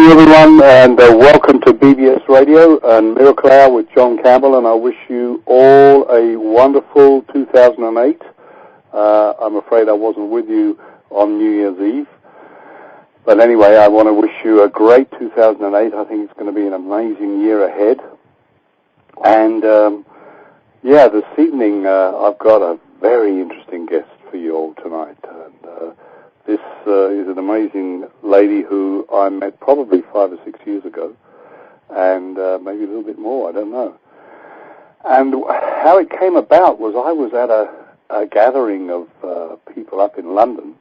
evening, everyone, and welcome to BBS Radio and Miracle Hour with John Campbell, and I wish you all a wonderful 2008. I'm afraid I wasn't with you on New Year's Eve, but anyway, I want to wish you a great 2008. I think it's going to be an amazing year ahead. And, this evening I've got a very interesting guest for you all tonight. And this is an amazing lady who I met probably 5 or 6 years ago, and maybe a little bit more, I don't know. And how it came about was I was at a gathering of people up in London,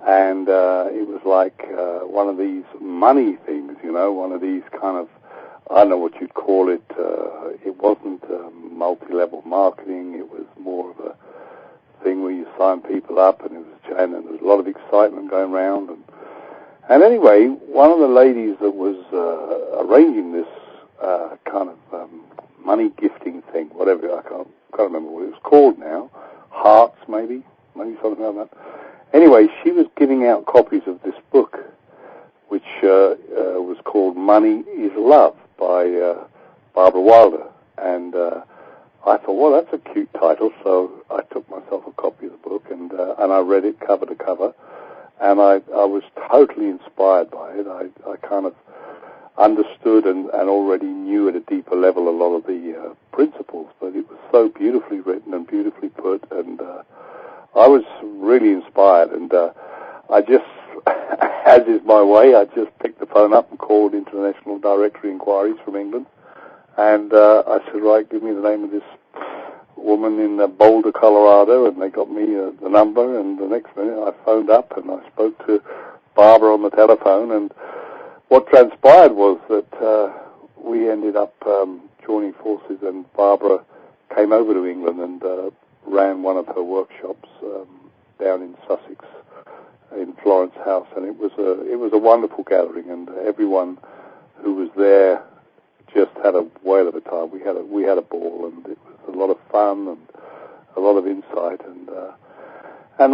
and it was like one of these money things, one of these kind of, I don't know what you'd call it. It wasn't multi-level marketing. It was more of a thing where you sign people up, and there was a lot of excitement going around. And anyway, one of the ladies that was arranging this kind of money gifting thing, whatever, I can't remember what it was called now, Hearts maybe something like that. Anyway, she was giving out copies of this book, which was called Money is Love by Barbara Wilder. And I thought, well, that's a cute title, so I took myself a copy of the book and I read it cover to cover, and I was totally inspired by it. I kind of understood and already knew at a deeper level a lot of the principles, but it was so beautifully written and beautifully put, and I was really inspired, and I just, as is my way, I just picked the phone up and called International Directory Inquiries from England. And I said, right, give me the name of this woman in Boulder, Colorado, and they got me the number, and the next minute I phoned up and I spoke to Barbara on the telephone, and what transpired was that we ended up joining forces, and Barbara came over to England and ran one of her workshops down in Sussex, in Florence House, and it was a wonderful gathering, and everyone who was there just had a whale of a time. We had a ball, and it was a lot of fun and a lot of insight, and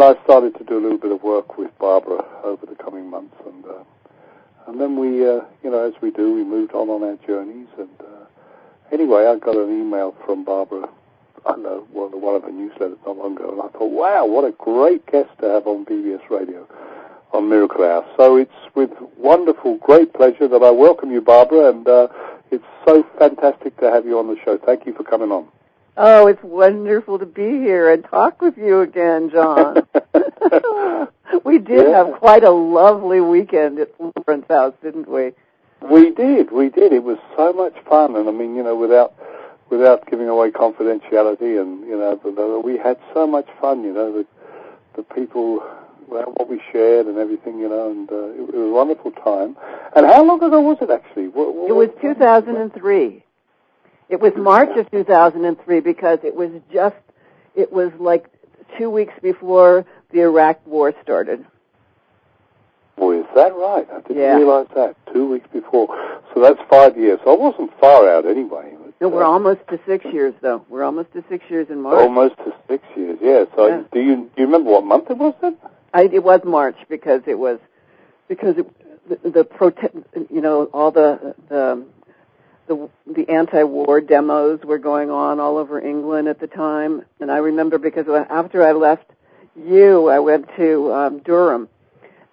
I started to do a little bit of work with Barbara over the coming months, and then we, as we do, we moved on our journeys, and anyway, I got an email from Barbara, I don't know, one of her newsletters not long ago, and I thought, wow, what a great guest to have on BBS Radio, on Miracle Hour. So it's with wonderful, great pleasure that I welcome you, Barbara, and it's so fantastic to have you on the show. Thank you for coming on. Oh, it's wonderful to be here and talk with you again, John. We did have quite a lovely weekend at Florence House, didn't we? We did. It was so much fun, and I mean, without giving away confidentiality, and we had so much fun. The people, what we shared and everything, and it was a wonderful time. And how long ago was it actually? It was 2003. It was March of 2003 because it was like 2 weeks before the Iraq War started. Boy, is that right? I didn't realize that. 2 weeks before. So that's 5 years. So I wasn't far out anyway. No, we're almost to 6 years, though. We're almost to 6 years in March. Almost to 6 years, yeah. So do you remember what month it was then? It was March because the protest, all the anti-war demos were going on all over England at the time, and I remember because after I left you, I went to Durham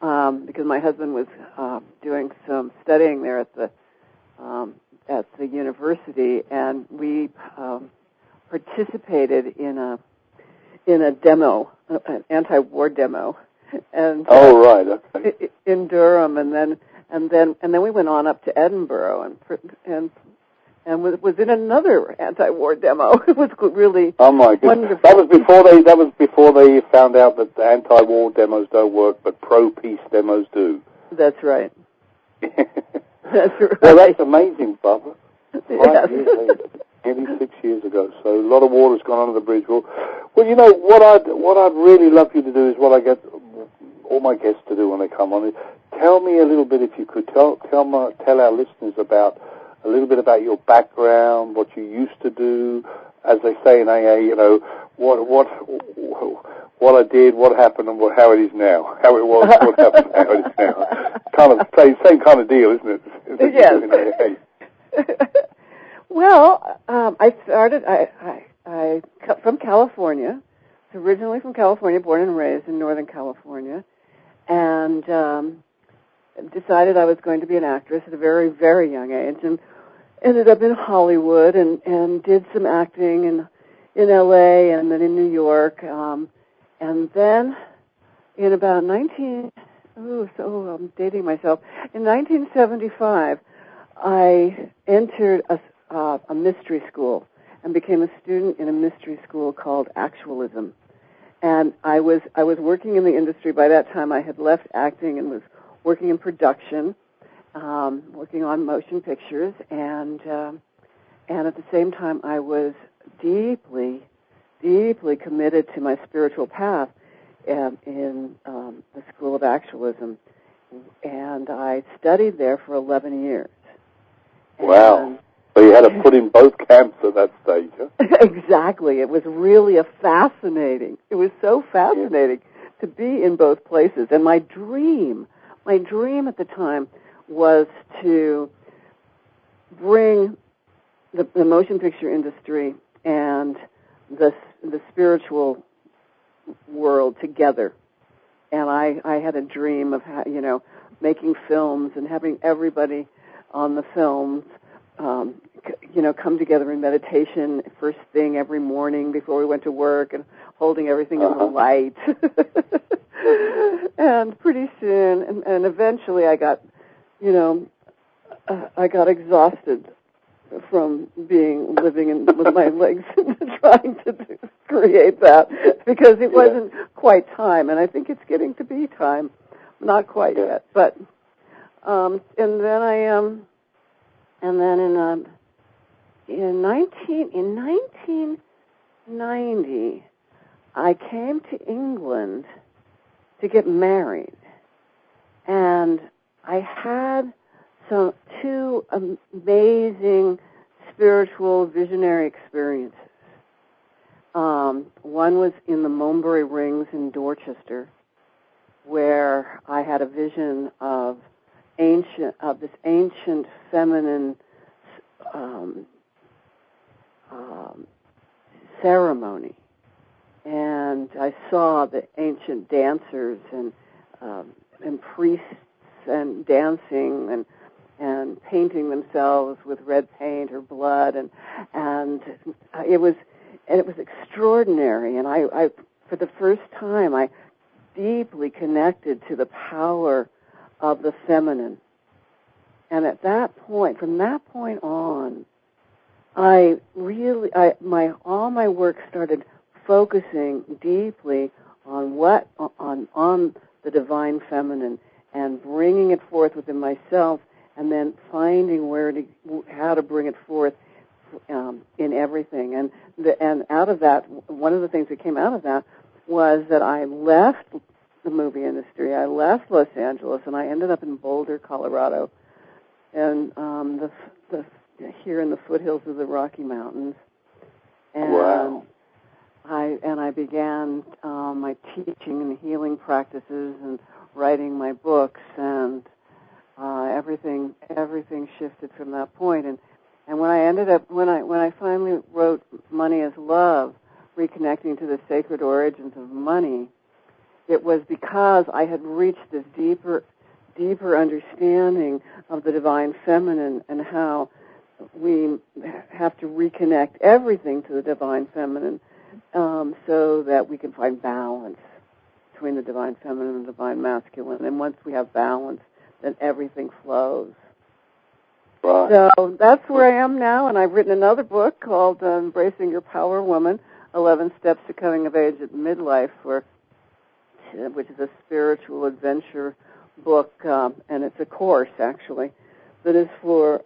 because my husband was doing some studying there at the university, and we participated in a demo, an anti-war demo. And right, okay. In Durham, and then we went on up to Edinburgh and was in another anti-war demo. It was really wonderful. That was before they found out that the anti-war demos don't work, but pro-peace demos do. That's right. That's right. Well, that's amazing, Barbara. Yes. 5 years later, nearly 6 years ago. So a lot of water's gone under the bridge. Well, what I'd really love you to do is what I get all my guests to do when they come on. Is tell me a little bit, if you could, tell our listeners about a little bit about your background, what you used to do, as they say in AA. What I did, what happened, and how it is now. How it was, what happened, how it is now. kind of same kind of deal, isn't it? Yes. Well, I started. I come from California. Originally from California, born and raised in Northern California, and decided I was going to be an actress at a very, very young age, and ended up in Hollywood and did some acting in L.A. and then in New York, and then in about I'm dating myself. In 1975, I entered a mystery school and became a student in a mystery school called Actualism. And I was working in the industry. By that time, I had left acting and was working in production, working on motion pictures, and at the same time, I was deeply, deeply committed to my spiritual path in the School of Actualism, and I studied there for 11 years. Wow. So you had to put in both camps at that stage, huh? Exactly. It was really fascinating. It was so fascinating to be in both places. And my dream at the time was to bring the motion picture industry and the spiritual world together. And I had a dream of making films and having everybody on the films come together in meditation first thing every morning before we went to work, and holding everything in the light. And pretty soon, and eventually I got exhausted from living with my legs trying to create that, because it wasn't quite time, and I think it's getting to be time. Not quite yet, but and then in 1990, I came to England to get married, and I had two amazing spiritual visionary experiences. One was in the Mulberry Rings in Dorchester, where I had a vision of this ancient feminine ceremony, and I saw the ancient dancers and priests and dancing and painting themselves with red paint or blood, and it was extraordinary. And I for the first time, I deeply connected to the power of the feminine. And at that point, from that point on, all my work started focusing deeply on the divine feminine and bringing it forth within myself, and then finding how to bring it forth in everything. And out of that, one of the things that came out of that was that I left the movie industry. I left Los Angeles, and I ended up in Boulder, Colorado, and here in the foothills of the Rocky Mountains. And wow. I began my teaching and healing practices and writing my books, and everything shifted from that point. And when I finally wrote Money is Love, reconnecting to the sacred origins of money, it was because I had reached this deeper understanding of the divine feminine, and how we have to reconnect everything to the divine feminine, so that we can find balance between the divine feminine and the divine masculine. And once we have balance, then everything flows. Right. So that's where I am now, and I've written another book called Embracing Your Power, Woman, 11 Steps to Coming of Age at Midlife, which is a spiritual adventure book, and it's a course, actually, that is for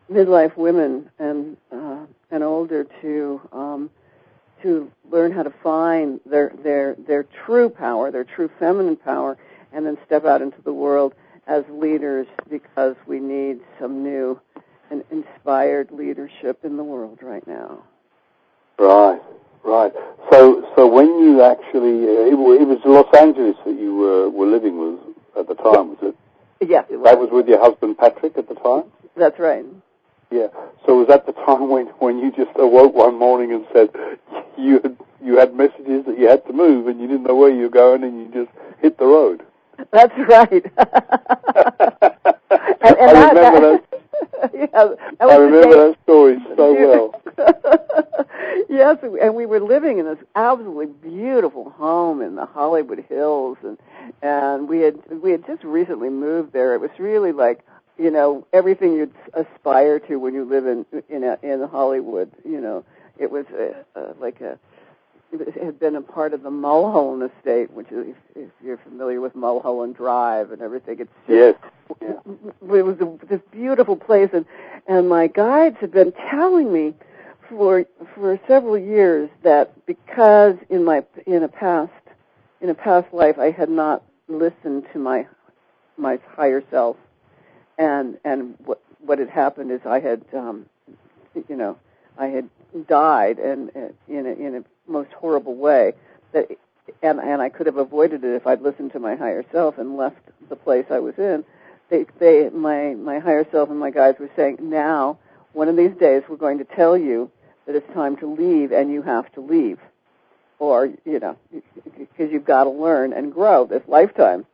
midlife women and older to learn how to find their true power, their true feminine power, and then step out into the world as leaders, because we need some new and inspired leadership in the world right now. Right. So when you actually, it was Los Angeles that you were living with at the time, was it? Yes, it was. That was with your husband Patrick at the time? That's right. Yeah. So was that the time when you just awoke one morning and said you had messages that you had to move and you didn't know where you were going and you just hit the road? That's right. and I remember that. Yeah, I remember that story so well. Yes, and we were living in this absolutely beautiful home in the Hollywood Hills, and we had just recently moved there. It was really like, you know, everything you'd aspire to when you live in Hollywood. You know, it was it had been a part of the Mulholland estate, which is, if you're familiar with Mulholland Drive and everything, it's just, yes. Yeah. It was this beautiful place, and my guides had been telling me for several years that because in a past life I had not listened to my higher self, and what had happened is I had I had died and in a most horrible way, and I could have avoided it if I'd listened to my higher self and left the place I was in. My higher self and my guides were saying, now, one of these days, we're going to tell you that it's time to leave, and you have to leave, or because you've got to learn and grow this lifetime.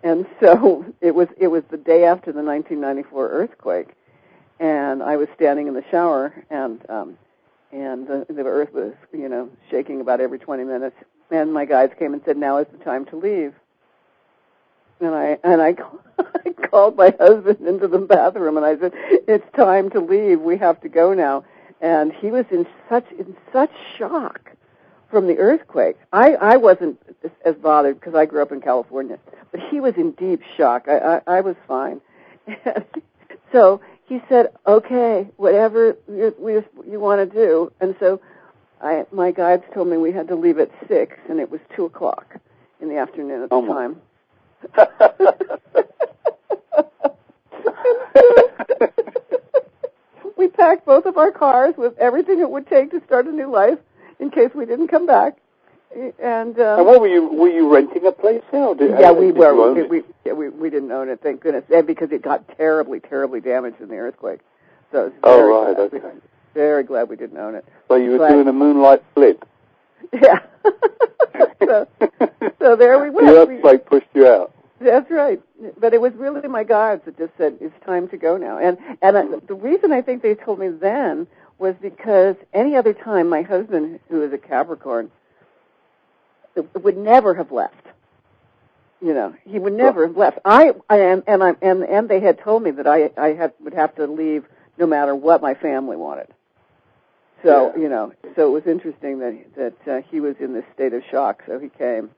And so it was the day after the 1994 earthquake, and I was standing in the shower, and the earth was, shaking about every 20 minutes. And my guides came and said, now is the time to leave. And I called my husband into the bathroom, and I said, it's time to leave. We have to go now. And he was in such shock from the earthquake. I wasn't as bothered because I grew up in California, but he was in deep shock. I was fine. So he said, okay, whatever you want to do. And so my guides told me we had to leave at 6, and it was 2 o'clock in the afternoon at the time. We packed both of our cars with everything it would take to start a new life in case we didn't come back. And what were you renting a place now? We were. We didn't own it, thank goodness, because it got terribly, terribly damaged in the earthquake. So very glad we didn't own it. So you were doing a moonlight split. Yeah. so there we went. The earthquake pushed you out. That's right. But it was really my guides that just said, it's time to go now. And the reason I think they told me then was because any other time my husband, who is a Capricorn, would never have left. He would never have left. And they had told me that I would have to leave no matter what my family wanted. So, so it was interesting that he was in this state of shock, so he came.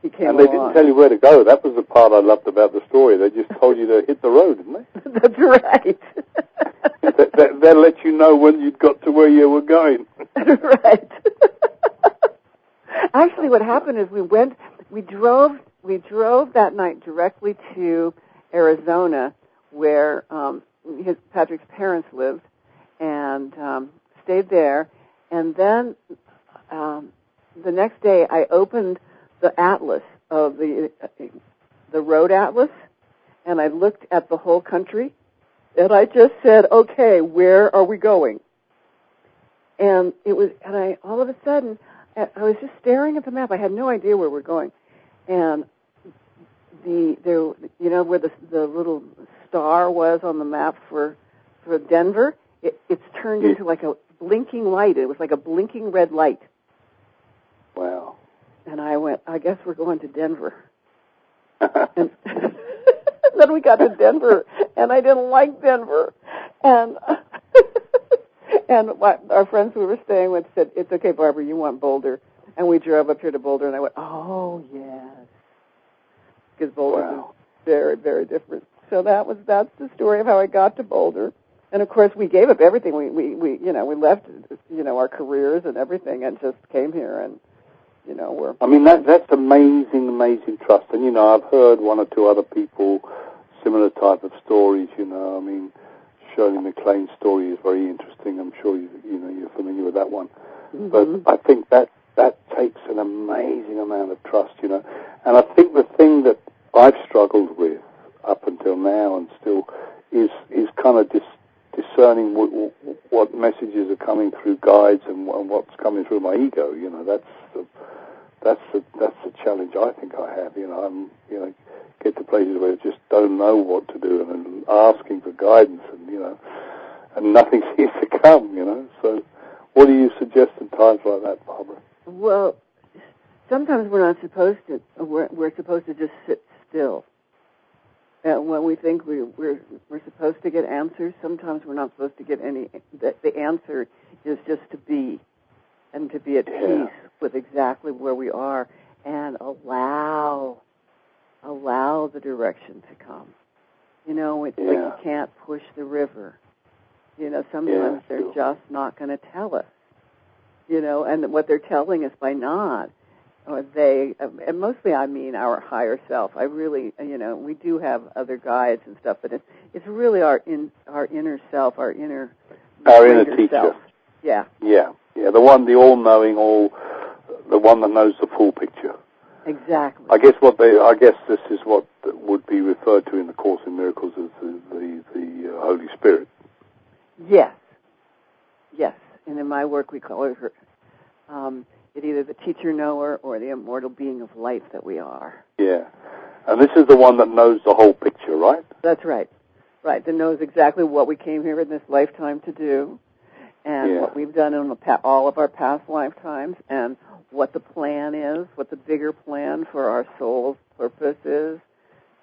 And they didn't tell you where to go. That was the part I loved about the story. They just told you to hit the road, didn't they? That's right. They'll let you know when you'd got to where you were going. Right. Actually, what happened is we drove that night directly to Arizona, where Patrick's parents lived, and stayed there. And then the next day, I opened the atlas of the road atlas, and I looked at the whole country, and I just said, "Okay, where are we going?" And all of a sudden, I was just staring at the map. I had no idea where we're going, and where the little star was on the map for Denver, it's turned into like a blinking light. It was like a blinking red light. Wow. And I went, I guess we're going to Denver. And then we got to Denver, and I didn't like Denver. And our friends we were staying with said, it's okay, Barbara, you want Boulder. And we drove up here to Boulder, and I went, oh, yes. Because Boulder is very, very different. So that's the story of how I got to Boulder. And, of course, we gave up everything. We left, our careers and everything and just came here and, we're... I mean, that's amazing, amazing trust. And, I've heard one or two other people, similar type of stories, I mean, Shirley MacLaine's story is very interesting. I'm sure you're familiar with that one. Mm-hmm. But I think that takes an amazing amount of trust, And I think the thing that I've struggled with up until guides and what's coming through my ego. That's the challenge I think I have. I'm get to places where I just don't know what to do, and asking for guidance, and nothing seems to come. So, what do you suggest in times like that, Barbara? Well, sometimes we're not supposed to. We're supposed to just sit still. And when we think we're supposed to get answers, sometimes we're not supposed to get any. The answer is just to be, and to be at peace with exactly where we are, and allow the direction to come. It's like you can't push the river. Sometimes they're just not going to tell us. And what they're telling us by not, or they, and mostly I mean our higher self. I really, we do have other guides and stuff, but it's really our inner self, our inner teacher. Self. Yeah. The one, the all-knowing, the one that knows the full picture. Exactly. I guess this is what would be referred to in the Course in Miracles as the Holy Spirit. Yes. And in my work, we call it either the teacher knower or the immortal being of light that we are. Yeah. And this is the one that knows the whole picture, right? That's right. Right. That knows exactly what we came here in this lifetime to do, and what we've done in all of our past lifetimes, and what the plan is, what the bigger plan for our soul's purpose is,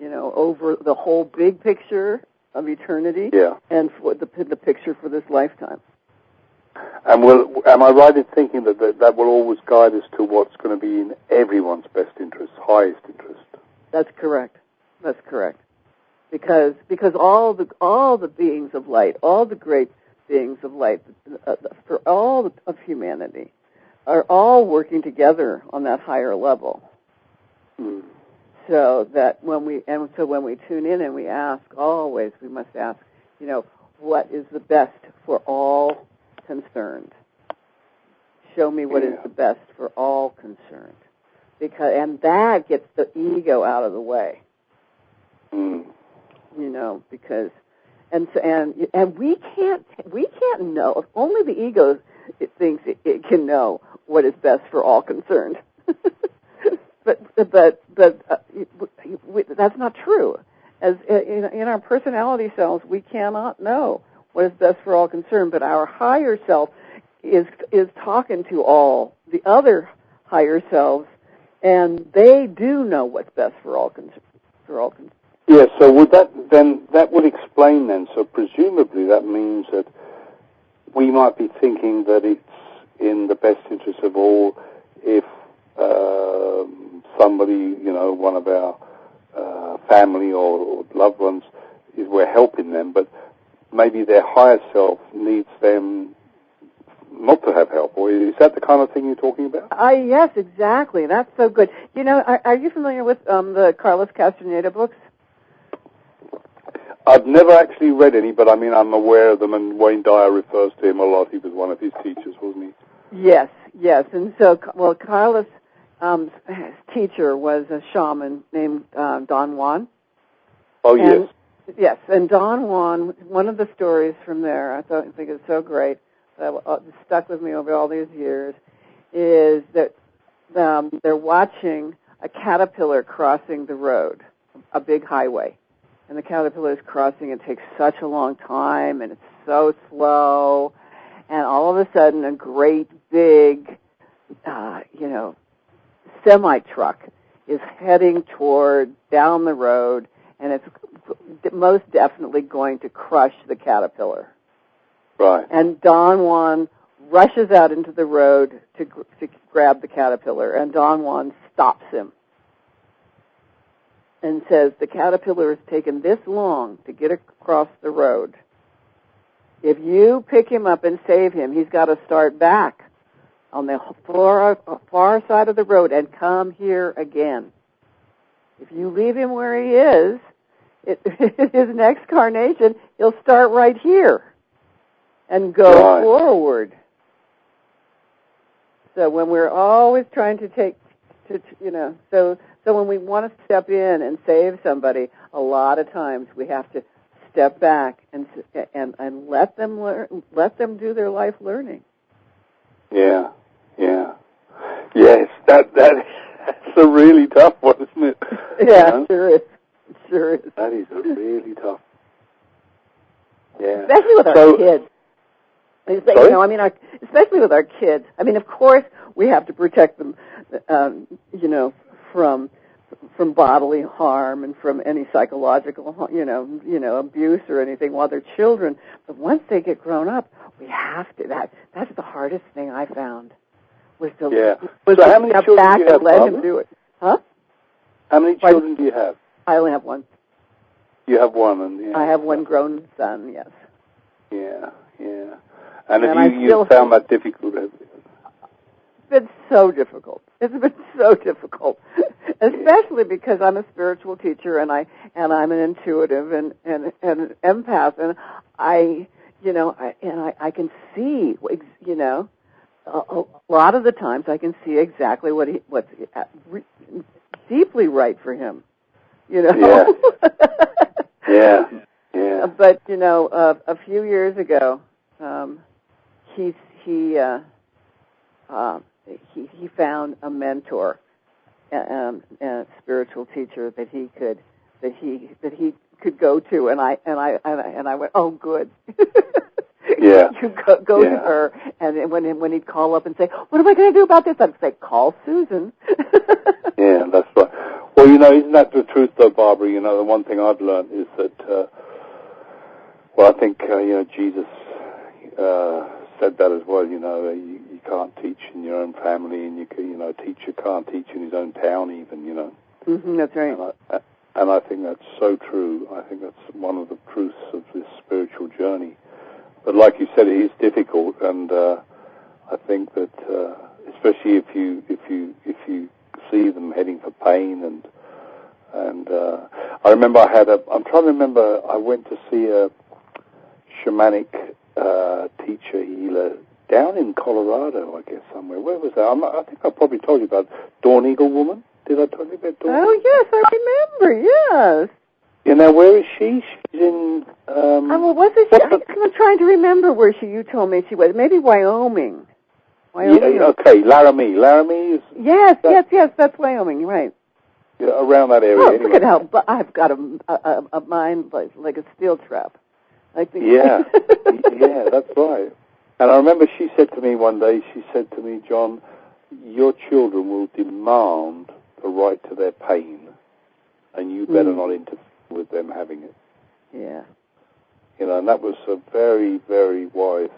over the whole big picture of eternity, and for the picture for this lifetime. And am I right in thinking that will always guide us to what's going to be in everyone's best interest, highest interest? That's correct. Because all the beings of light, all the great beings of light, for all of humanity, are all working together on that higher level. Mm. So that when we tune in and we ask, always we must ask, what is the best for all concerned? Show me what is the best for all concerned, and that gets the ego out of the way. Mm. Because and we can't know. Only the ego thinks it can know what is best for all concerned. but that's not true. As in our personality selves, we cannot know what is best for all concerned. But our higher self is talking to all the other higher selves, and they do know what's best for all concerned. Yes, so that would explain then. So presumably that means that we might be thinking that it's in the best interest of all if somebody, one of our family or loved ones, we're helping them, but maybe their higher self needs them not to have help. Or is that the kind of thing you're talking about? Yes, exactly. That's so good. Are you familiar with the Carlos Castaneda books? I've never actually read any, but I'm aware of them, and Wayne Dyer refers to him a lot. He was one of his teachers, wasn't he? Yes. And so, Carlos' teacher was a shaman named Don Juan. Oh, yes. Yes, and Don Juan, one of the stories from there, I think it's so great, that stuck with me over all these years, is that they're watching a caterpillar crossing the road, a big highway. And the caterpillar is crossing. It takes such a long time, and it's so slow. And all of a sudden, a great big, semi-truck is heading down the road, and it's most definitely going to crush the caterpillar. Right. And Don Juan rushes out into the road to grab the caterpillar, and Don Juan stops him and says, the caterpillar has taken this long to get across the road. If you pick him up and save him, he's got to start back on the far side of the road and come here again. If you leave him where he is, his next carnation, he'll start right here and go forward. So when we're always trying to so when we want to step in and save somebody, a lot of times we have to step back and let them learn, let them do their life learning. Yeah. Yes, that's a really tough one, isn't it? Yeah, sure is. Sure is. That is a really tough. Yeah. Especially with our kids. Sorry? Especially with our kids. I mean, of course, we have to protect them, from bodily harm and from any psychological, abuse or anything while they're children. But once they get grown up, we have to. That's the hardest thing I found. Was to how many children back do you have, and let Barbara? him do it. Huh? How many children do you have? I only have one. You have one, and I have one grown son. Yes. Yeah. And have you found that difficult? It's been so difficult. It's been so difficult, especially because I'm a spiritual teacher and I'm an intuitive and an empath, and I can see, a lot of the times I can see exactly what's deeply right for him, Yeah. Yeah. But a few years ago, he found a mentor, a spiritual teacher that he could go to, and I went, oh, good. Yeah. You go to her, and when he'd call up and say, what am I going to do about this? I'd say, call Susan. Yeah, that's right. Well, isn't that the truth, though, Barbara? The one thing I've learned is that, I think, Jesus said that as well. You can't teach in your own family, and a teacher can't teach in his own town, even. Mm-hmm, that's right. And I think that's so true. I think that's one of the truths of this spiritual journey. But like you said, it is difficult, and I think that especially if you see them heading for pain, and I remember I'm trying to remember. I went to see a shamanic teacher healer down in Colorado, I guess, somewhere. Where was that? I think I probably told you about Dawn Eagle Woman. Did I tell you about Dawn? Oh, yes, I remember, yes. Where is she? She's in... was it? I'm trying to remember where you told me she was. Maybe Wyoming. Yeah, okay, Laramie. Laramie is... Yes, that's Wyoming, right. Yeah, around that area. Oh, anyway. Look at how I've got a mind like a steel trap. I think. Yeah, yeah, that's right. And I remember she said to me one day, John, your children will demand the right to their pain, and you better not interfere with them having it. Yeah. And that was a very, very wise,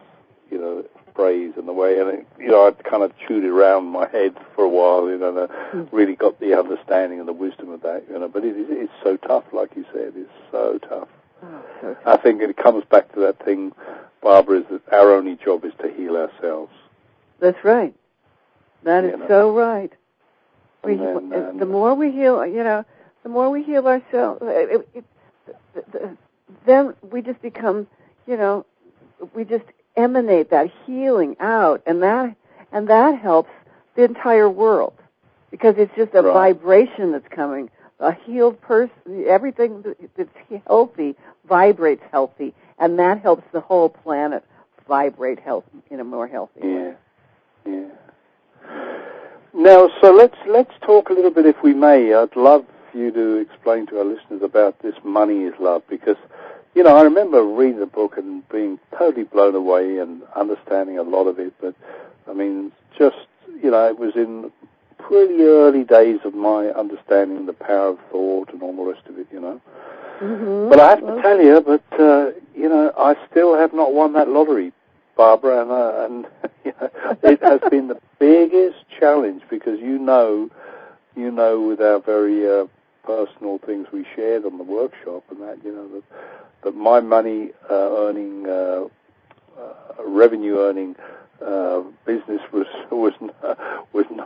phrase in the way, and I'd kind of chewed it around my head for a while, and I really got the understanding and the wisdom of that, but it's so tough, like you said, it's so tough. Oh, so tough. I think it comes back to that thing, Barbara, is that our only job is to heal ourselves. That's right. That is so right. The more we heal, the more we heal ourselves, then we just become, we just emanate that healing out, and that helps the entire world, because it's just a vibration that's coming. A healed person, everything that's healthy vibrates healthy, and that helps the whole planet vibrate health in a more healthy way. Yeah. Now, so let's talk a little bit, if we may. I'd love you to explain to our listeners about this Money is Love, because, I remember reading the book and being totally blown away and understanding a lot of it, but, it was in pretty early days of my understanding the power of thought and all the rest of it, Mm-hmm. But I have to tell you, I still have not won that lottery, Barbara, and it has been the biggest challenge, because with our very personal things we shared on the workshop and that, that my money earning, revenue earning business was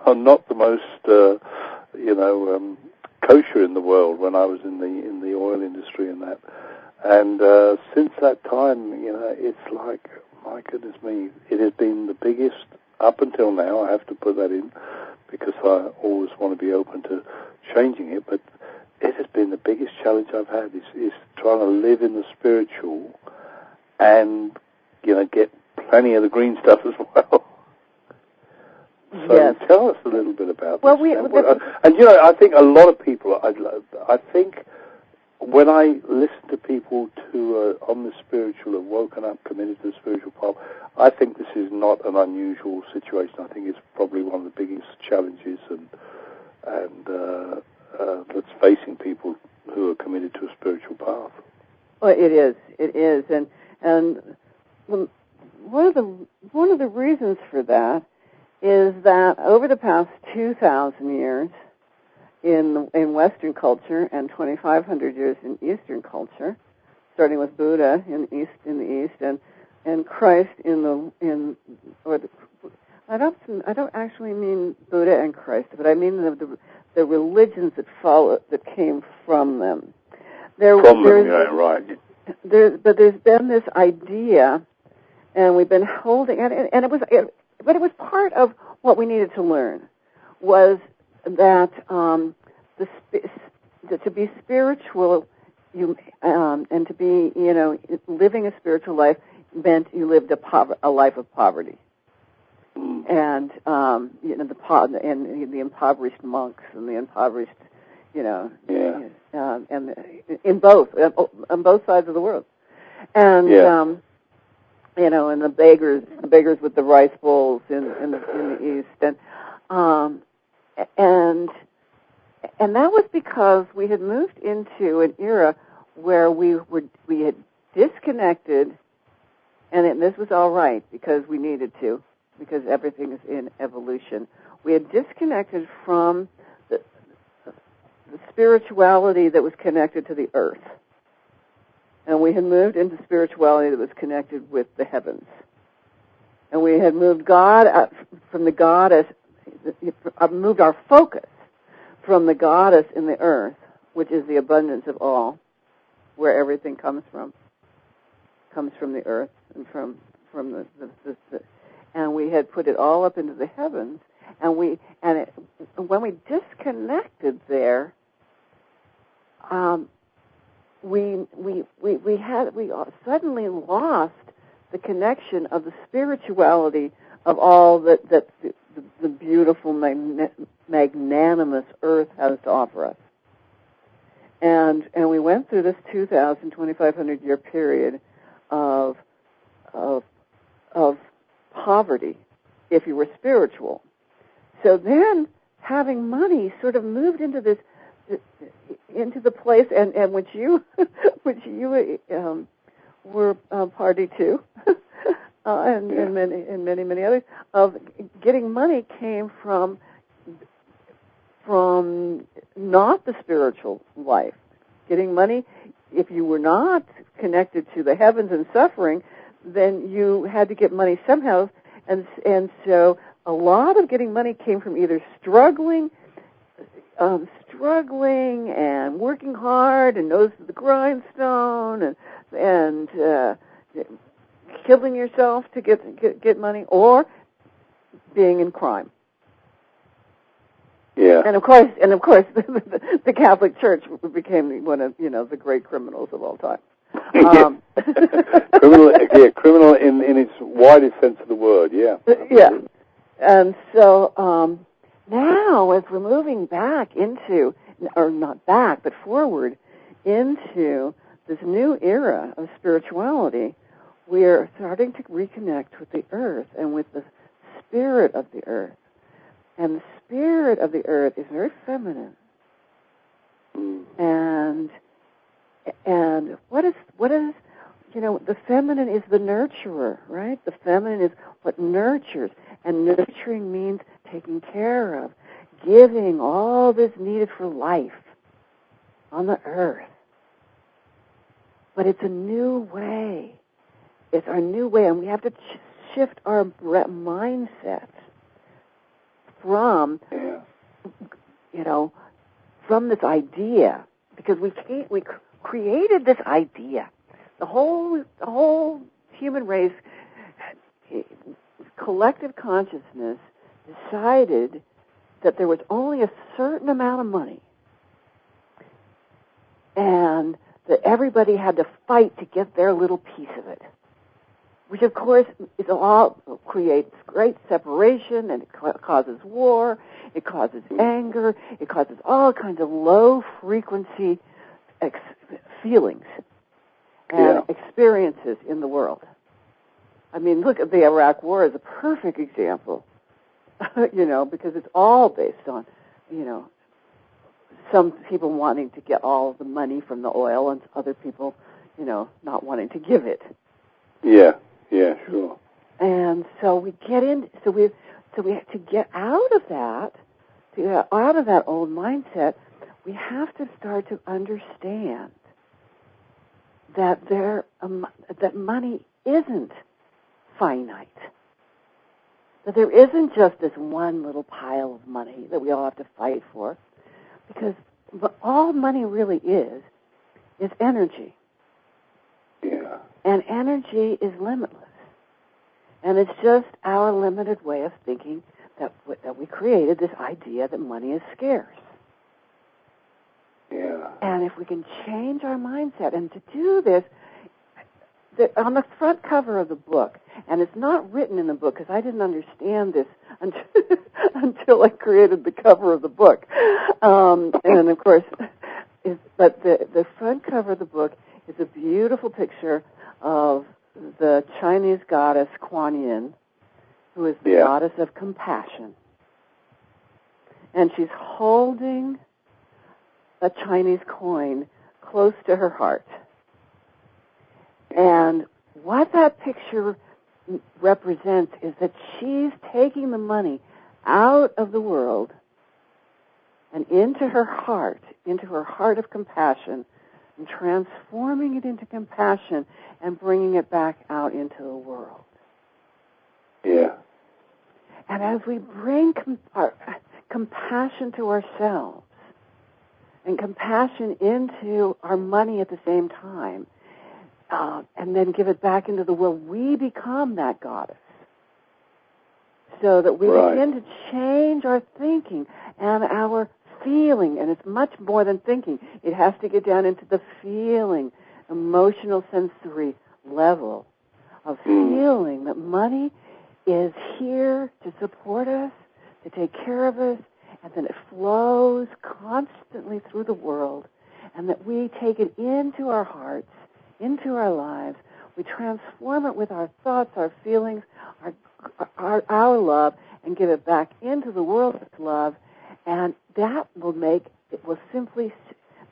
not the most kosher in the world when I was in the oil industry and that. And since that time, it's like, my goodness me, it has been the biggest up until now. I have to put that in, because I always want to be open to changing it, but it has been the biggest challenge I've had is trying to live in the spiritual and, get plenty of the green stuff as well. So yes. Tell us a little bit about well, this. And you know, I think a lot of people, I think when I listen to people who are on the spiritual, have woken up, committed to the spiritual path, I think this is not an unusual situation. I think it's probably one of the biggest challenges and that's facing people who are committed to a spiritual path. Well, it is, and one of the reasons for that is that over the past 2,000 years in Western culture and 2,500 years in Eastern culture, starting with Buddha in the East and Christ I don't actually mean Buddha and Christ, but I mean the religions that came from them. Right. But there's been this idea, and we've been holding, and it was part of what we needed to learn, was that to be spiritual, and to be living a spiritual life meant you lived a life of poverty. And the impoverished monks and the impoverished, and on both sides of the world, and and the beggars with the rice bowls in the East, and that was because we had moved into an era where we had disconnected, and this was all right because we needed to. Because everything is in evolution. We had disconnected from the spirituality that was connected to the earth. And we had moved into spirituality that was connected with the heavens. And we had moved from the goddess, moved our focus from the goddess in the earth, which is the abundance of all, where everything comes from the earth and from the and we had put it all up into the heavens, and when we disconnected there, we suddenly lost the connection of the spirituality of all that the beautiful, magnanimous earth has to offer us, and we went through this 2,500 year period of poverty, if you were spiritual. So then, having money sort of moved into the place, and which you were party to, and many others, of getting money came from not the spiritual life. Getting money, if you were not connected to the heavens and suffering, then you had to get money somehow, and so a lot of getting money came from either struggling and working hard and nose to the grindstone and killing yourself to get money, or being in crime. Yeah. And of course, the Catholic Church became one of the great criminals of all time. Criminal in its widest sense of the word, yeah. Yeah. And so now, as we're moving back into, or not back, but forward into this new era of spirituality, we're starting to reconnect with the earth and with the spirit of the earth. And the spirit of the earth is very feminine. And what is the feminine is the nurturer, right? The feminine is what nurtures, and nurturing means taking care of, giving all that's needed for life on the earth. But it's a new way. It's our new way, and we have to shift our mindset from, from this idea, because we created this idea. The whole human race, collective consciousness, decided that there was only a certain amount of money, and that everybody had to fight to get their little piece of it. which of course is all creates great separation, and it causes war, it causes anger, it causes all kinds of low frequency feelings and experiences in the world. I mean, look at the Iraq War as a perfect example, because it's all based on, some people wanting to get all of the money from the oil and other people, not wanting to give it. Yeah, sure. And so we get in, so we have to get out of that, old mindset, we have to start to understand that that money isn't finite. That there isn't just this one little pile of money that we all have to fight for, because all money really is energy. Yeah. And energy is limitless. And it's just our limited way of thinking that we created this idea that money is scarce. Yeah. And if we can change our mindset, and to do this, on the front cover of the book, and it's not written in the book because I didn't understand this until I created the cover of the book. And of course, but the front cover of the book is a beautiful picture of the Chinese goddess Kuan Yin, who is the goddess of compassion. And she's holding a Chinese coin close to her heart. And what that picture represents is that she's taking the money out of the world and into her heart of compassion, and transforming it into compassion and bringing it back out into the world. Yeah. And as we bring compassion to ourselves and compassion into our money at the same time, and then give it back into the world, we become that goddess. So that we begin to change our thinking and our feeling, and it's much more than thinking. It has to get down into the feeling, emotional, sensory level of feeling that money is here to support us, to take care of us, and then it flows constantly through the world, and that we take it into our hearts, into our lives. We transform it with our thoughts, our feelings, our love, and give it back into the world with love. And that will simply,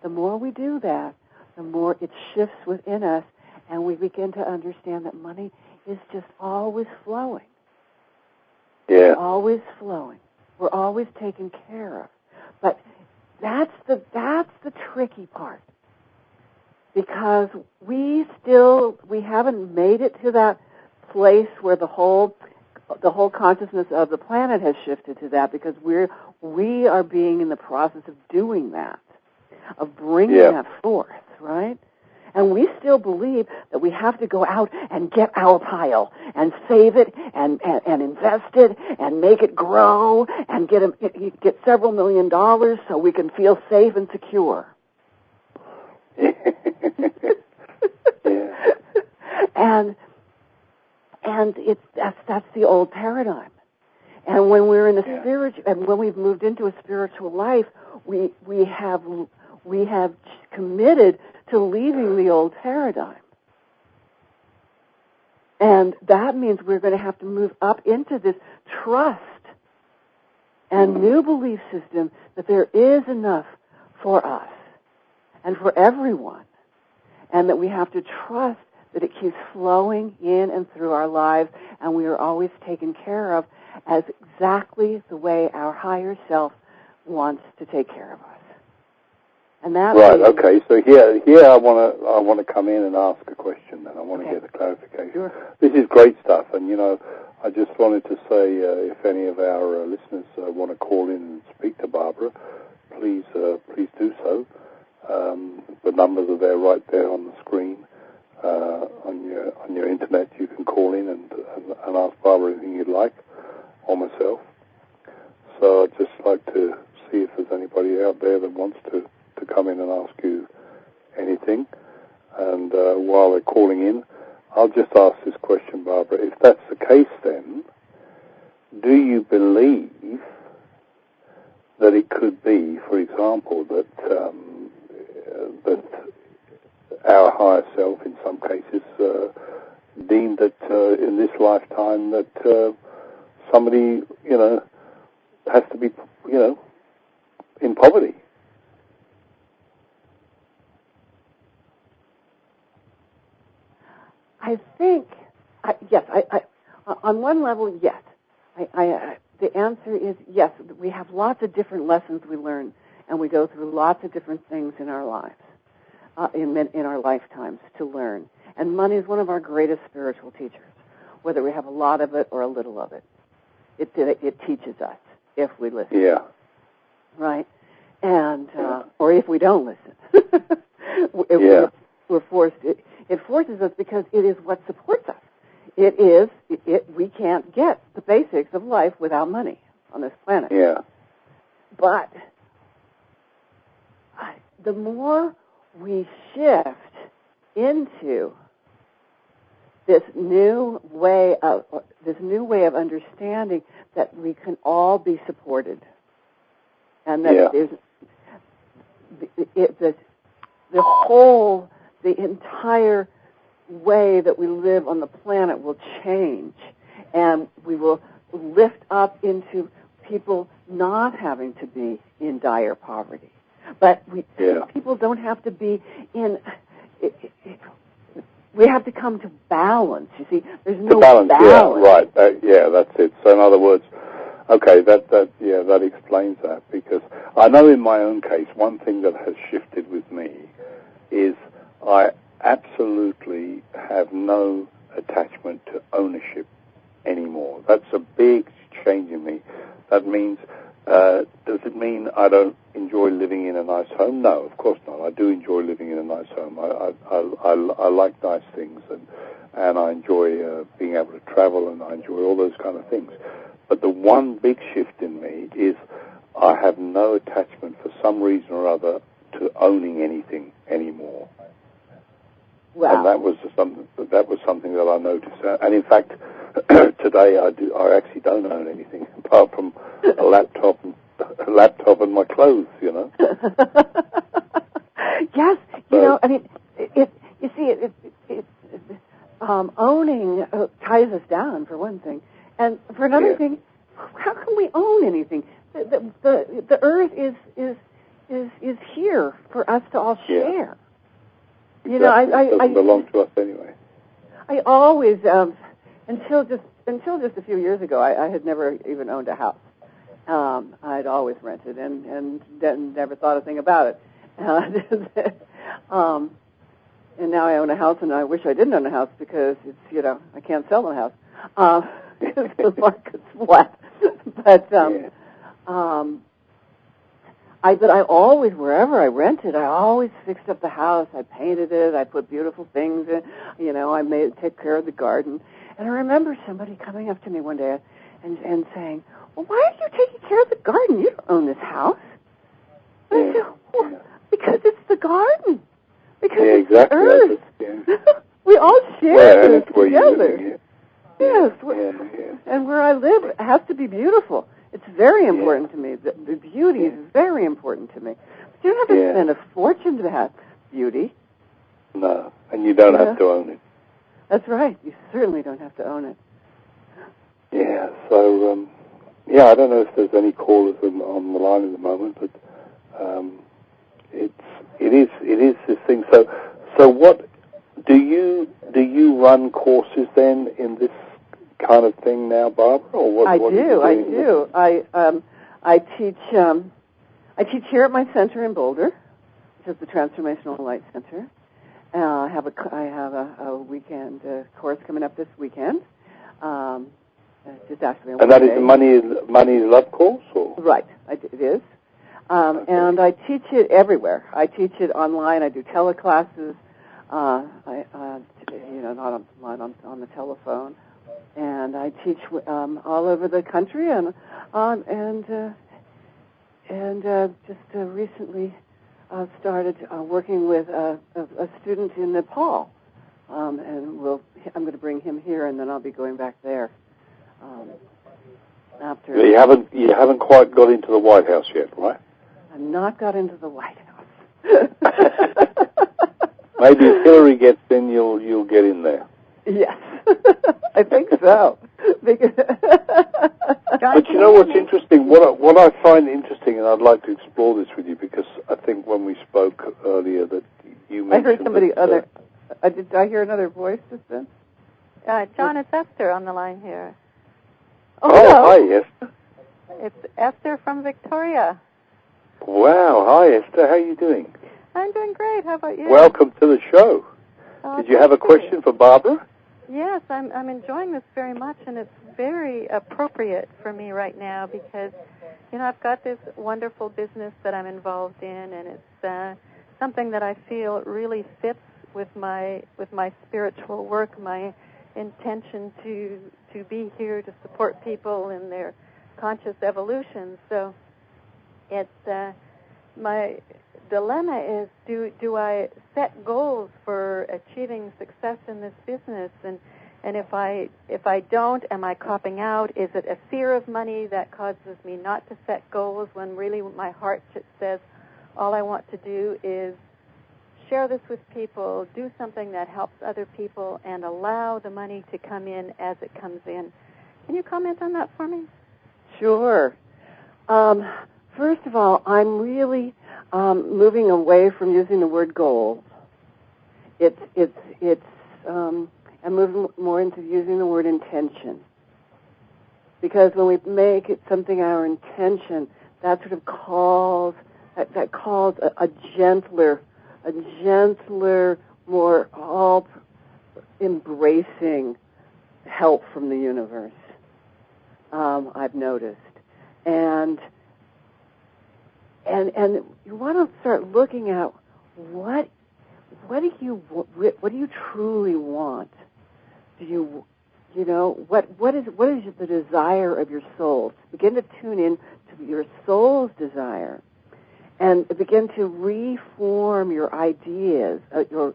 the more we do that, the more it shifts within us, and we begin to understand that money is just always flowing. Yeah. It's always flowing. We're always taken care of. But that's the tricky part. Because we haven't made it to that place where the whole consciousness of the planet has shifted to that, because we are being in the process of doing that, of bringing that forth, right? And we still believe that we have to go out and get our pile and save it and invest it and make it grow and get several $1 million so we can feel safe and secure. And that's the old paradigm. And when we're in and when we've moved into a spiritual life, we have committed to leaving the old paradigm. And that means we're going to have to move up into this trust and new belief system that there is enough for us and for everyone, and that we have to trust that it keeps flowing in and through our lives, and we are always taken care of as exactly the way our higher self wants to take care of us. And that okay. So here I want to come in and ask a question, and I want to get a clarification. Sure. This is great stuff, and I just wanted to say if any of our listeners want to call in and speak to Barbara, please do so. The numbers are there, right there on the screen. On your internet, you can call in and ask Barbara anything you'd like, or myself. So I'd just like to see if there's anybody out there that wants to come in and ask you anything. And while they're calling in, I'll just ask this question, Barbara. If that's the case, then, do you believe that it could be, for example, that that our higher self, in some cases, deemed that in this lifetime that somebody, has to be, in poverty? I think, yes. On one level, yes. The answer is yes. We have lots of different lessons we learn, and we go through lots of different things in our lives, in our lifetimes to learn. And money is one of our greatest spiritual teachers, whether we have a lot of it or a little of it. It teaches us if we listen. Yeah. Right? And or if we don't listen, we're forced. It forces us because it is what supports us. We can't get the basics of life without money on this planet. Yeah. But the more we shift into this new way of understanding that we can all be supported, and that there's the entire way that we live on the planet will change, and we will lift up into people not having to be in dire poverty. But people don't have to be in. We have to come to balance. You see, there's no balance. Yeah, right. That's it. So in other words, okay, that explains that, because I know in my own case, one thing that has shifted with me is I absolutely have no attachment to ownership anymore. That's a big change in me. That means, does it mean I don't enjoy living in a nice home? No, of course not. I do enjoy living in a nice home. I like nice things, and I enjoy being able to travel, and I enjoy all those kind of things. But the one big shift in me is I have no attachment for some reason or other to owning anything anymore. Wow. And that was something that I noticed. And in fact, today I actually don't own anything apart from a laptop and my clothes. Yes, I mean, owning ties us down for one thing, and for another thing, how can we own anything? The earth is here for us to all share. Exactly. It doesn't belong to us anyway. I always, until just a few years ago, I had never even owned a house. I'd always rented and never thought a thing about it. And now I own a house, and I wish I didn't own a house because it's, I can't sell the house because the market's flat. But I always, wherever I rented, I always fixed up the house. I painted it. I put beautiful things in. I take care of the garden. And I remember somebody coming up to me one day and saying, "Well, why are you taking care of the garden? You don't own this house." And I said, "Well, because it's the garden. Because it's the earth. We all share this together." Yes. And where I live, it has to be beautiful. It's very important to me. The beauty is very important to me. But you don't have to spend a fortune to have beauty. No, and you don't have to own it. That's right. You certainly don't have to own it. Yeah, so, I don't know if there's any callers on the line at the moment, but it is this thing. So what do you run courses then in this kind of thing now, Barbara, or what? I do. I teach here at my center in Boulder, which is the Transformational Light Center. I have a weekend course coming up this weekend. Just actually. And that is the Money is Love course, or? Right, it is. And I teach it everywhere. I teach it online. I do teleclasses. Not on the telephone. And I teach all over the country, and just recently started working with a student in Nepal and I'm going to bring him here, and then I'll be going back there after. You haven't quite got into the White House yet, right? I've not got into the White House. Maybe if Hillary gets in, you'll get in there. Yes, I think so. But you know what's interesting? What I find interesting, and I'd like to explore this with you, because I think when we spoke earlier that you mentioned... I heard somebody did I hear another voice just then? John, it's Esther on the line here. Oh, hi, Esther. It's Esther from Victoria. Wow, hi, Esther. How are you doing? I'm doing great. How about you? Welcome to the show. Did you have a question for Barbara? Yes, I'm enjoying this very much, and it's very appropriate for me right now because, I've got this wonderful business that I'm involved in, and it's something that I feel really fits with my spiritual work, my intention to be here to support people in their conscious evolution. So it's my dilemma is do I set goals for achieving success in this business, and if I don't, am I copping out? Is it a fear of money that causes me not to set goals when really my heart says all I want to do is share this with people, do something that helps other people, and allow the money to come in as it comes in? Can you comment on that for me? Sure. First of all, I'm really moving away from using the word goal. I'm moving more into using the word intention, because when we make it something our intention, that sort of calls a gentler, more all embracing help from the universe. I've noticed, and you want to start looking at what do you truly want? What is the desire of your soul? Begin to tune in to your soul's desire, and begin to reform your ideas, your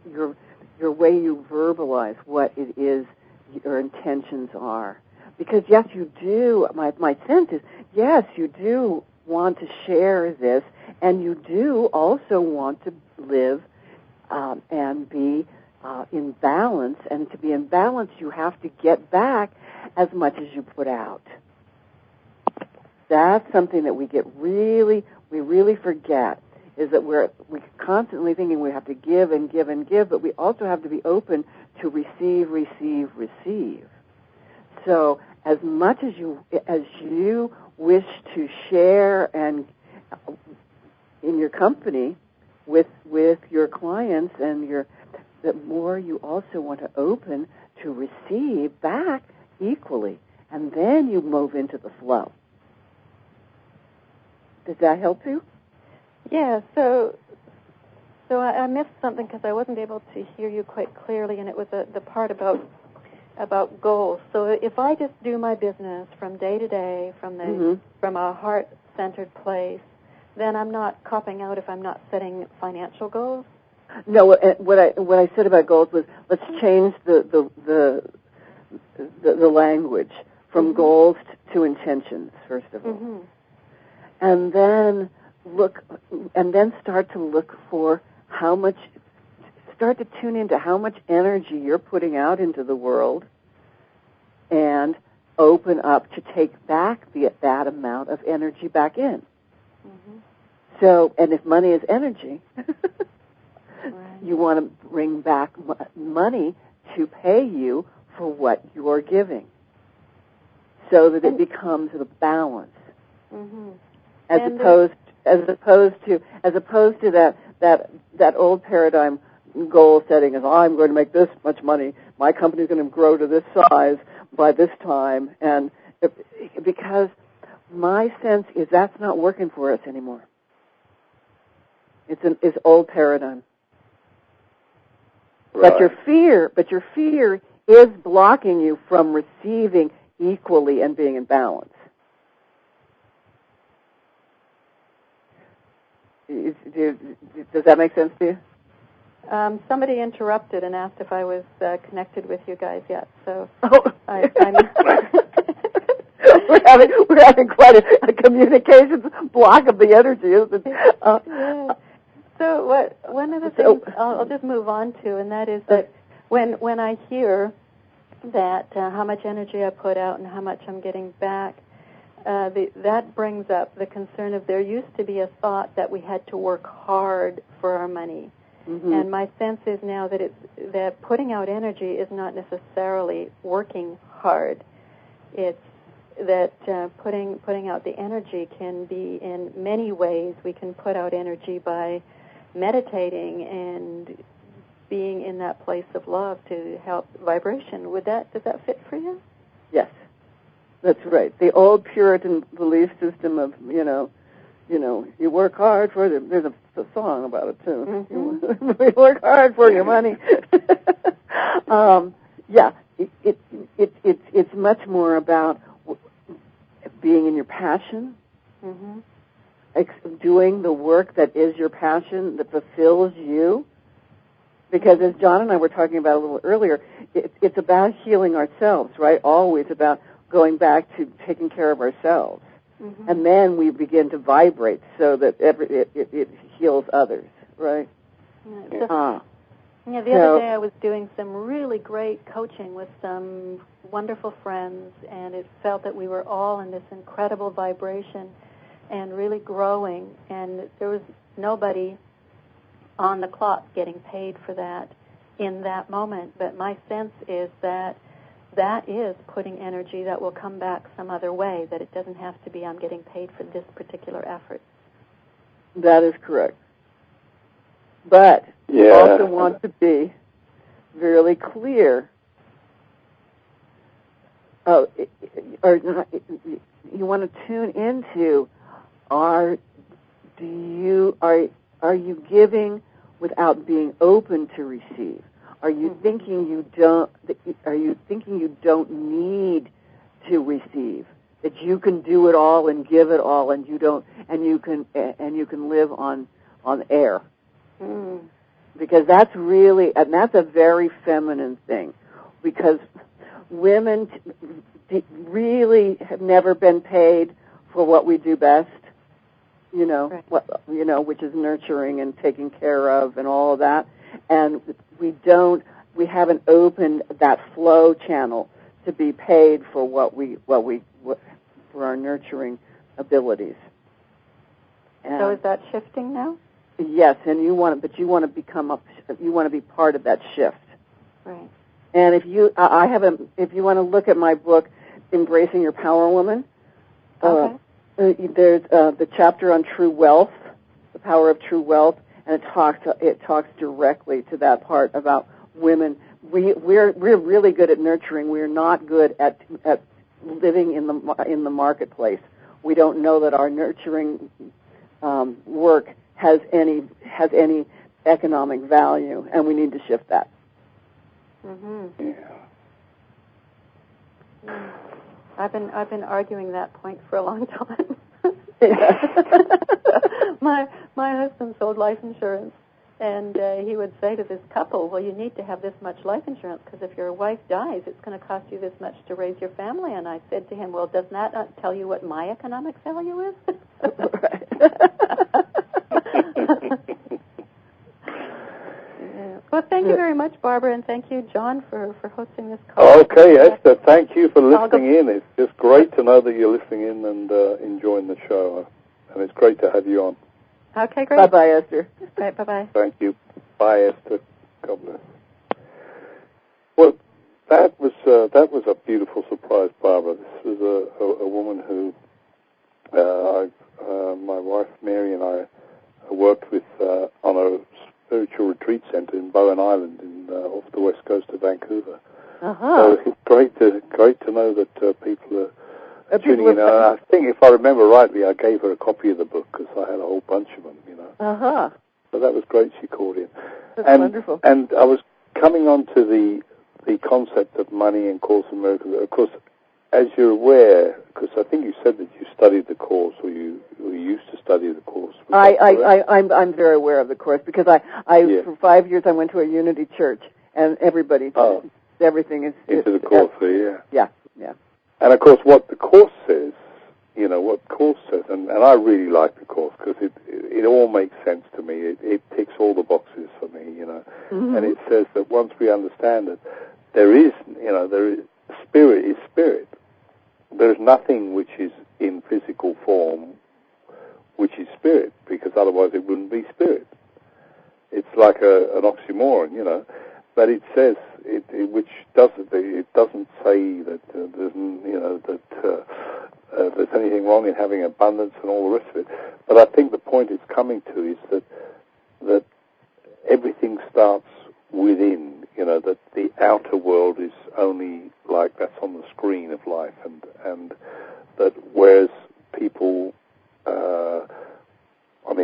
way you verbalize what it is your intentions are. Because yes, you do. My sense is yes, you do want to share this, and you do also want to live and be in balance. And to be in balance, you have to get back as much as you put out. That's something that we really forget, is that we're constantly thinking we have to give and give and give, but we also have to be open to receive. So as much as you wish to share and in your company with your clients and the more you also want to open to receive back equally, and then you move into the flow. Does that help you? Yeah, so I missed something because I wasn't able to hear you quite clearly, and it was the part about goals. So if I just do my business from day to day, from a heart-centered place, then I'm not copping out if I'm not setting financial goals? No, what I said about goals was, let's change the language from goals to intentions, first of all. And then start to look for start to tune into how much energy you're putting out into the world, and open up to take back that amount of energy back in. So, and if money is energy, you want to bring back money to pay you for what you're giving, so that it becomes a balance. As opposed to that old paradigm goal setting is, I'm going to make this much money, my company's going to grow to this size by this time, and because my sense is that's not working for us anymore. It's old paradigm. Right. But your fear is blocking you from receiving equally and being in balance. Does that make sense to you? Somebody interrupted and asked if I was connected with you guys yet. So I'm we're having quite a communications block of the energy, isn't it? Yeah. So one of the things I'll just move on to, and that is that when I hear that how much energy I put out and how much I'm getting back, that brings up the concern of there used to be a thought that we had to work hard for our money. Mm-hmm. And my sense is now that putting out energy is not necessarily working hard. It's that putting out the energy can be in many ways. We can put out energy by meditating and being in that place of love to help vibration. Does that fit for you? Yes, that's right. The old Puritan belief system of you work hard for it. There's a song about it too. Mm-hmm. You work hard for your money. It's much more about being in your passion, doing the work that is your passion, that fulfills you. Because as John and I were talking about a little earlier, it's about healing ourselves, right? Always about going back to taking care of ourselves. Mm-hmm. And then we begin to vibrate so that it heals others, right? The other day I was doing some really great coaching with some wonderful friends, and it felt that we were all in this incredible vibration and really growing, and there was nobody on the clock getting paid for that in that moment. But my sense is that is putting energy that will come back some other way, that it doesn't have to be I'm getting paid for this particular effort. That is correct. But you also want to be really clear. You want to tune into are you giving without being open to receive? Are you thinking you don't? Are you thinking you don't need to receive? That you can do it all and give it all, and you don't, and you can live on air. Mm. Because that's a very feminine thing. Because women really have never been paid for what we do best. Right. Which is nurturing and taking care of and all of that. And we haven't opened that flow channel to be paid for for our nurturing abilities. And so is that shifting now? Yes, and you want to be part of that shift. Right. And if you want to look at my book, Embracing Your Power Woman, there's the chapter on true wealth, the power of true wealth, and it talks directly to that part about women. We're really good at nurturing. We're not good at living in the marketplace. We don't know that our nurturing work has any economic value, and we need to shift that. Mm-hmm. Yeah. I've been arguing that point for a long time. My husband sold life insurance, and he would say to this couple, well, you need to have this much life insurance because if your wife dies, it's going to cost you this much to raise your family. And I said to him, well, does that not tell you what my economic value is? Well, thank you very much, Barbara, and thank you, John, for hosting this call. Okay, Esther, thank you for listening in. It's just great to know that you're listening in and enjoying the show. And it's great to have you on. Okay, great. Bye-bye, Esther. Right, bye-bye. Thank you. Bye, Esther. God bless. Well, that was a beautiful surprise, Barbara. This is a woman who my wife Mary and I worked with on a spiritual retreat center in Bowen Island off the west coast of Vancouver. So it's great to know that people are tuning in. I think, if I remember rightly, I gave her a copy of the book because I had a whole bunch of them, So that was great. She called in. That's wonderful. And I was coming on to the concept of money and Course in Miracles. Of course, as you're aware, because I think you said that you studied the Course, or you used to study the Course. I'm very aware of the Course because for 5 years I went to a Unity church, and everybody, everything is into the Course. Yeah. And of course, what the Course says, what the Course says, and I really like the Course because it all makes sense to me. It ticks all the boxes for me, Mm-hmm. And it says that once we understand it, there is spirit is spirit. There's nothing which is in physical form which is spirit, because otherwise it wouldn't be spirit. It's like an oxymoron, But it says which doesn't say that there's anything wrong in having abundance and all the rest of it. But I think the point it's coming to is that everything starts within. That the outer world is only like that's on the screen of life, and that whereas people,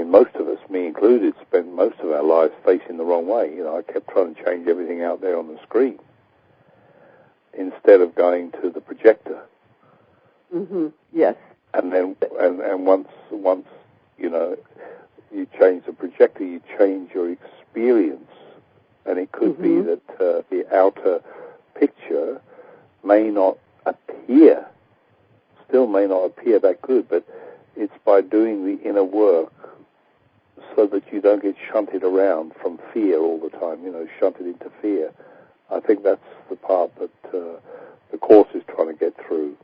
most of us, me included, spend most of our lives facing the wrong way. I kept trying to change everything out there on the screen instead of going to the projector. Mm-hmm. Yes. And then, and once you change the projector, you change your experience. And it could be that the outer picture may not appear that good, but it's by doing the inner work so that you don't get shunted around from fear all the time, shunted into fear. I think that's the part that the Course is trying to get through.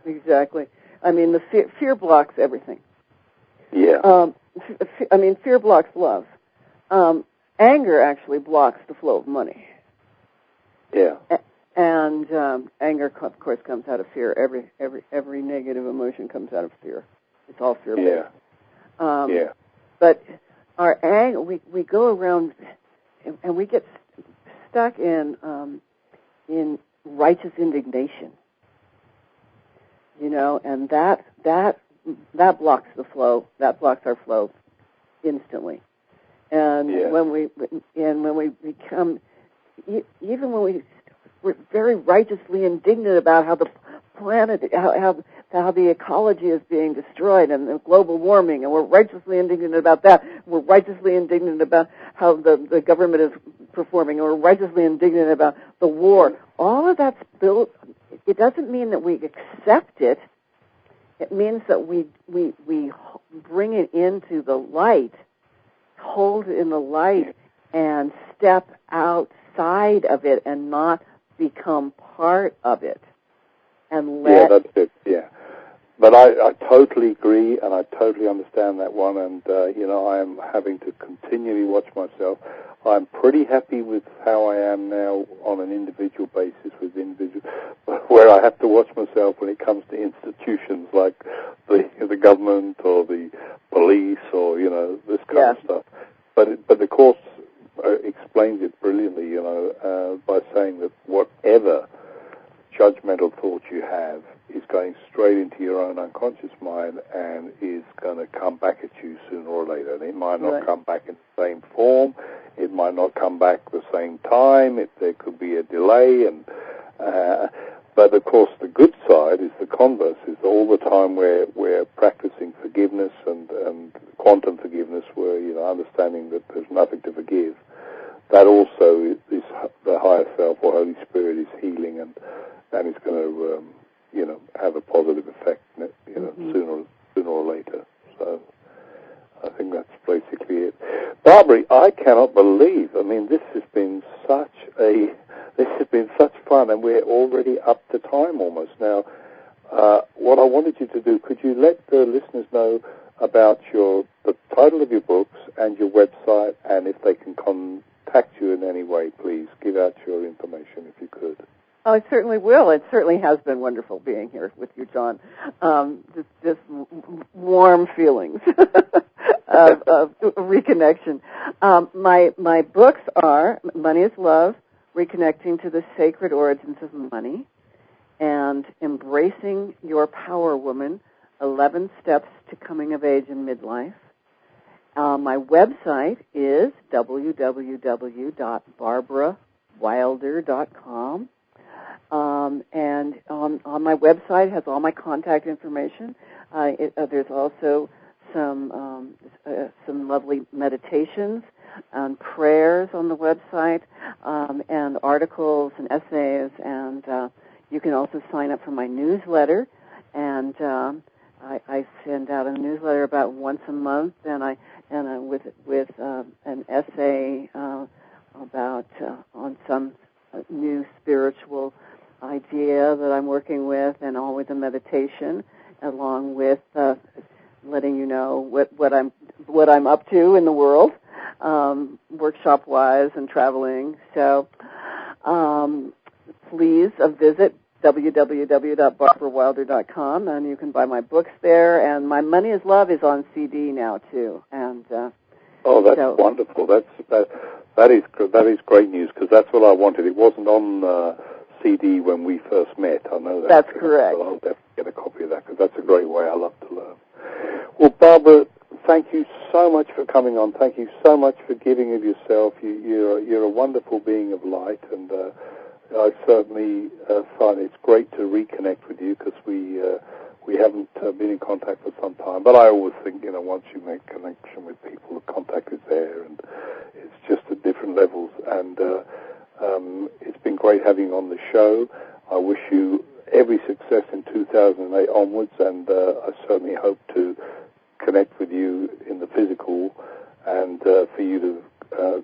Exactly. The fear blocks everything. Yeah. Fear blocks love. Anger actually blocks the flow of money. Yeah. And anger, of course, comes out of fear. Every negative emotion comes out of fear. It's all fear-based. Yeah. But our anger, we go around and we get stuck in righteous indignation. And that blocks the flow. That blocks our flow instantly. And when we become, even when we're very righteously indignant about how the planet, how the ecology is being destroyed and the global warming, and we're righteously indignant about that. We're righteously indignant about how the government is performing, and we're righteously indignant about the war. All of that's built. It doesn't mean that we accept it. It means that we bring it into the light. Hold it in the light and step outside of it and not become part of it. And yeah, that's it. Yeah, but I totally agree, and I totally understand that one. And I am having to continually watch myself. I'm pretty happy with how I am now on an individual basis with individuals, where I have to watch myself when it comes to institutions like the government or the police or this kind of stuff. But the Course explains it brilliantly, by saying that whatever judgmental thoughts you have is going straight into your own unconscious mind and is going to come back at you sooner or later. And it might not come back in the same form. It might not come back the same time. There could be a delay. But, of course, the good side is the converse, is all the time we're practicing forgiveness and quantum forgiveness, where, understanding that there's nothing to forgive. That also is the higher self or Holy Spirit is healing, and it's going to, have a positive effect, sooner or later. So I think that's basically it. Barbary, I cannot believe. This has been such fun, and we're already up to time almost now. What I wanted you to do, could you let the listeners know about the title of your books and your website, and if they can contact you in any way, please give out your information if you could. Oh, I certainly will. It certainly has been wonderful being here with you, John. Just warm feelings of reconnection. My books are Money is Love, Reconnecting to the Sacred Origins of Money, and Embracing Your Power Woman, 11 Steps to Coming of Age in Midlife. My website is www.barbarawilder.com. And on my website has all my contact information. There's also some lovely meditations and prayers on the website, and articles and essays, and you can also sign up for my newsletter. And I send out a newsletter about once a month, with an essay about on some new spiritual idea that I'm working with, and all with a meditation, along with letting you know what I'm up to in the world, workshop wise and traveling. So please visit www.barbarawilder.com, and you can buy my books there. And my Money is Love is on CD now too. And that's wonderful. That is great news, because that's what I wanted. It wasn't on CD when we first met. I know that. That's correct. So I'll definitely get a copy of that, because that's a great way. I love to learn. Well, Barbara, thank you so much for coming on. Thank you so much for giving of yourself. You're a wonderful being of light, and I certainly find it's great to reconnect with you, because we haven't been in contact for some time. But I always think, once you make connection with people, the contact is there, and it's just at different levels. And it's been great having you on the show. I wish you every success in 2008 onwards, and I certainly hope to connect with you in the physical, and for you to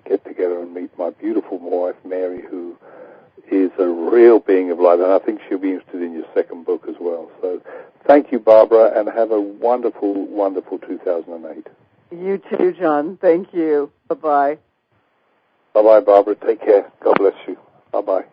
get together and meet my beautiful wife, Mary, who is a real being of light, and I think she'll be interested in your second book as well. So thank you, Barbara, and have a wonderful, wonderful 2008. You too, John. Thank you. Bye-bye. Bye-bye, Barbara. Take care. God bless you. Bye-bye.